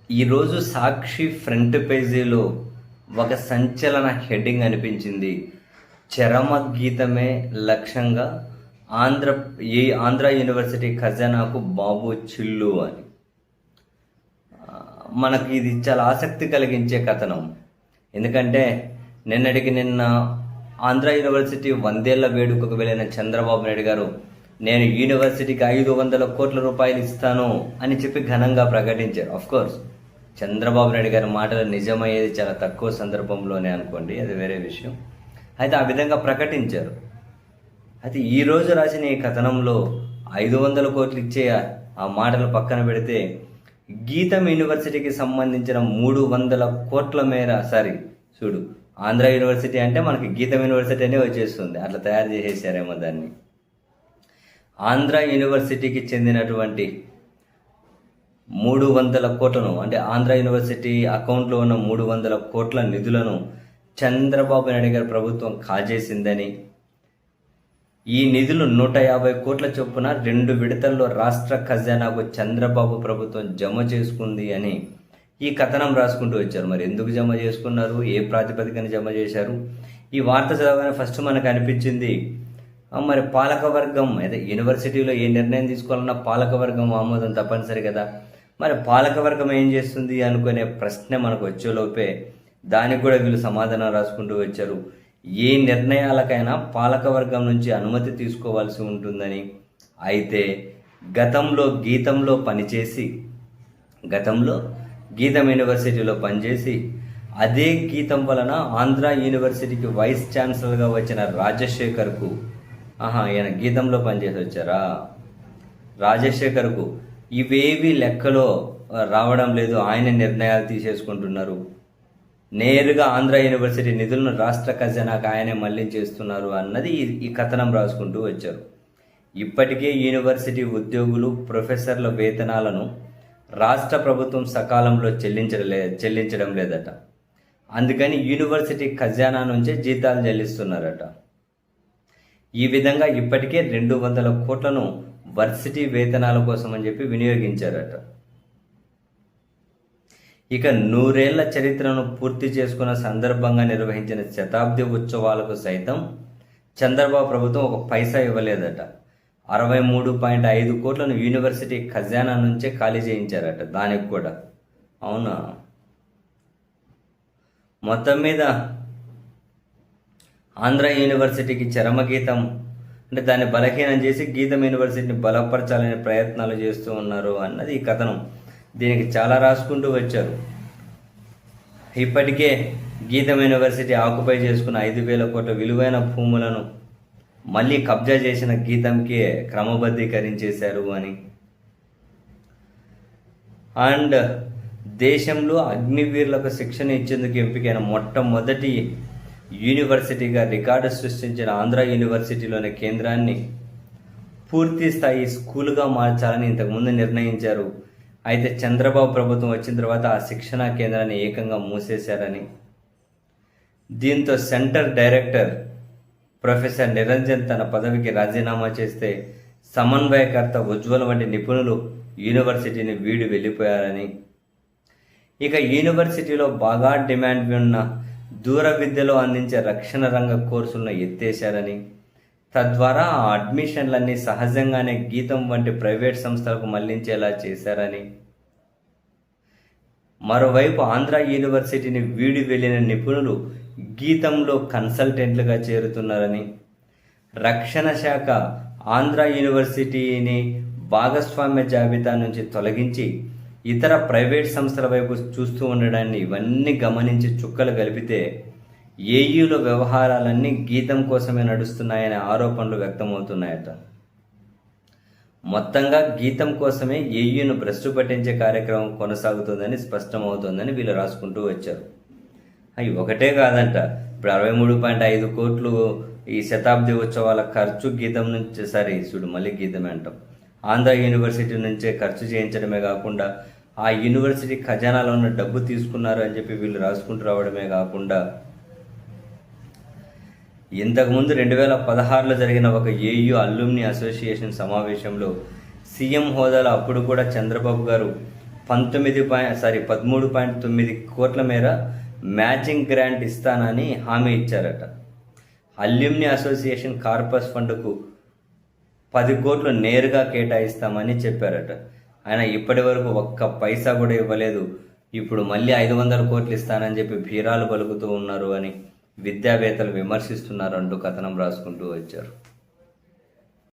ఈరోజు సాక్షి ఫ్రంట్ పేజీలో ఒక సంచలన హెడ్డింగ్ అనిపించింది. చరమ గీతమే లక్ష్యంగా ఆంధ్ర ఆంధ్ర యూనివర్సిటీ ఖజానాకు బాబు చిల్లు అని. మనకి ఇది చాలా ఆసక్తి కలిగించే కథనం. ఎందుకంటే నిన్నటికి నిన్న ఆంధ్ర యూనివర్సిటీ 100 ఏళ్ల వేడుకకు వెళ్ళిన చంద్రబాబు నాయుడు గారు, నేను యూనివర్సిటీకి 500 కోట్ల రూపాయలు ఇస్తాను అని చెప్పి ఘనంగా ప్రకటించారు. కోర్స్ చంద్రబాబు నాయుడు గారి మాటలు నిజమయ్యేది చాలా తక్కువ సందర్భంలోనే అనుకోండి, అది వేరే విషయం. అయితే ఆ విధంగా ప్రకటించారు. అయితే ఈరోజు రాసిన ఈ కథనంలో 500 కోట్లు ఇచ్చే ఆ మాటలు పక్కన పెడితే, గీతం యూనివర్సిటీకి సంబంధించిన 300 కోట్ల మేర చూడు, ఆంధ్ర యూనివర్సిటీ అంటే మనకి గీతం యూనివర్సిటీ అనే వచ్చేస్తుంది, అట్లా తయారు చేసేసారేమో దాన్ని. ఆంధ్ర యూనివర్సిటీకి చెందినటువంటి 300 కోట్లను, అంటే ఆంధ్ర యూనివర్సిటీ అకౌంట్లో ఉన్న 300 కోట్ల నిధులను చంద్రబాబు నాయుడు గారి ప్రభుత్వం కాజేసిందని, ఈ నిధులు 150 కోట్ల చొప్పున 2 విడతల్లో రాష్ట్ర ఖజానాకు చంద్రబాబు ప్రభుత్వం జమ చేసుకుంది అని ఈ కథనం రాసుకుంటూ వచ్చారు. మరి ఎందుకు జమ చేసుకున్నారు, ఏ ప్రాతిపదికన జమ చేశారు? ఈ వార్త చదవగానే ఫస్ట్ మనకు అనిపించింది, మరి పాలకవర్గం, అదే యూనివర్సిటీలో ఏ నిర్ణయం తీసుకోవాలన్నా పాలకవర్గం ఆమోదం తప్పనిసరి కదా. మరి పాలకవర్గం ఏం చేస్తుంది అనుకునే ప్రశ్న మనకు వచ్చేలోపే దానికి కూడా వీళ్ళు సమాధానం రాసుకుంటూ వచ్చారు. ఏ నిర్ణయాలకైనా పాలకవర్గం నుంచి అనుమతి తీసుకోవాల్సి ఉంటుందని. అయితే గతంలో గీతం యూనివర్సిటీలో పనిచేసి అదే గీతం వలన ఆంధ్ర యూనివర్సిటీకి వైస్ ఛాన్సలర్గా వచ్చిన రాజశేఖర్కు, ఈయన గీతంలో పనిచేసి వచ్చారా, రాజశేఖర్కు ఇవేవి లెక్కలో రావడం లేదు, ఆయన నిర్ణయాలు తీసేసుకుంటున్నారు, నేరుగా ఆంధ్ర యూనివర్సిటీ నిధులను రాష్ట్ర ఖజానాకు ఆయనే మళ్లించేస్తున్నారు అన్నది ఈ కథనం రాసుకుంటూ వచ్చారు. ఇప్పటికే యూనివర్సిటీ ఉద్యోగులు, ప్రొఫెసర్ల వేతనాలను రాష్ట్ర ప్రభుత్వం సకాలంలో చెల్లించడం లేదట. అందుకని యూనివర్సిటీ ఖజానా నుంచే జీతాలు చెల్లిస్తున్నారట. ఈ విధంగా ఇప్పటికే 200 కోట్లను వర్సిటీ వేతనాల కోసం అని చెప్పి వినియోగించారట. ఇక 100 ఏళ్ల చరిత్రను పూర్తి చేసుకున్న సందర్భంగా నిర్వహించిన శతాబ్ది ఉత్సవాలకు సైతం చంద్రబాబు ప్రభుత్వం ఒక పైసా ఇవ్వలేదట. 63.5 కోట్లను యూనివర్సిటీ ఖజానా నుంచే ఖాళీ చేయించారట. దానికి కూడా అవునా? మొత్తం మీద ఆంధ్ర యూనివర్సిటీకి చరమగీతం, అంటే దాన్ని బలహీనం చేసి గీతం యూనివర్సిటీని బలపరచాలనే ప్రయత్నాలు చేస్తూ ఉన్నారు అన్నది ఈ కథనం. దీనికి చాలా రాసుకుంటూ వచ్చారు. ఇప్పటికే గీతం యూనివర్సిటీ ఆక్యుపై చేసుకున్న 5,000 కోట్ల విలువైన భూములను మళ్ళీ కబ్జా చేసిన గీతంకే క్రమబద్ధీకరించేశారు అని. అండ్ దేశంలో అగ్నివీరులకు శిక్షణ ఇచ్చేందుకు ఎంపికైన మొట్టమొదటి యూనివర్సిటీగా రికార్డు సృష్టించిన ఆంధ్ర యూనివర్సిటీలోని కేంద్రాన్ని పూర్తి స్థాయి స్కూలుగా మార్చాలని ఇంతకుముందు నిర్ణయించారు. అయితే చంద్రబాబు ప్రభుత్వం వచ్చిన తర్వాత ఆ శిక్షణా కేంద్రాన్ని ఏకంగా మూసేశారని, దీంతో సెంటర్ డైరెక్టర్ ప్రొఫెసర్ నిరంజన్ తన పదవికి రాజీనామా చేస్తే సమన్వయకర్త ఉజ్వల్ వంటి నిపుణులు యూనివర్సిటీని వీడి వెళ్ళిపోయారని, ఇక యూనివర్సిటీలో బాగా డిమాండ్ ఉన్న దూర విద్యలో అందించే రక్షణ రంగ కోర్సులను ఎత్తేశారని, తద్వారా ఆ అడ్మిషన్లన్నీ సహజంగానే గీతం వంటి ప్రైవేట్ సంస్థలకు మళ్లించేలా చేశారని, మరోవైపు ఆంధ్ర యూనివర్సిటీని వీడి వెళ్ళిన నిపుణులు గీతంలో కన్సల్టెంట్లుగా చేరుతున్నారని, రక్షణ శాఖ ఆంధ్ర యూనివర్సిటీని భాగస్వామ్య జాబితా నుంచి తొలగించి ఇతర ప్రైవేట్ సంస్థల వైపు చూస్తూ ఉండడాన్ని ఇవన్నీ గమనించి చుక్కలు కలిపితే ఏయూలో వ్యవహారాలన్నీ గీతం కోసమే నడుస్తున్నాయనే ఆరోపణలు వ్యక్తమవుతున్నాయట. మొత్తంగా గీతం కోసమే ఏయూను భ్రష్టు పట్టించే కార్యక్రమం కొనసాగుతుందని స్పష్టమవుతోందని వీళ్ళు రాసుకుంటూ వచ్చారు. అవి ఒకటే కాదంట, ఇప్పుడు 63.5 కోట్లు ఈ శతాబ్ది ఉత్సవాల ఖర్చు గీతం నుంచి, మళ్ళీ గీతమే అంటాం, ఆంధ్ర యూనివర్సిటీ నుంచే ఖర్చు చేయించడమే కాకుండా ఆ యూనివర్సిటీ ఖజానాలో ఉన్న డబ్బు తీసుకున్నారు అని చెప్పి వీళ్ళు రాసుకుంటూ రావడమే కాకుండా, ఇంతకుముందు 2016లో జరిగిన ఒక ఏయూ అల్యూమిని అసోసియేషన్ సమావేశంలో సీఎం హోదాలో అప్పుడు కూడా చంద్రబాబు గారు 13.9 కోట్ల మేర మ్యాచింగ్ గ్రాంట్ ఇస్తానని హామీ ఇచ్చారట. అల్యూమిని అసోసియేషన్ కార్పస్ ఫండ్కు 10 కోట్లు నేరుగా కేటాయిస్తామని చెప్పారట. ఆయన ఇప్పటి వరకు ఒక్క పైసా కూడా ఇవ్వలేదు. ఇప్పుడు మళ్ళీ 500 కోట్లు ఇస్తానని చెప్పి భీరాలు పలుకుతూ ఉన్నారు అని విద్యావేత్తలు విమర్శిస్తున్నారు అంటూ కథనం రాసుకుంటూ వచ్చారు.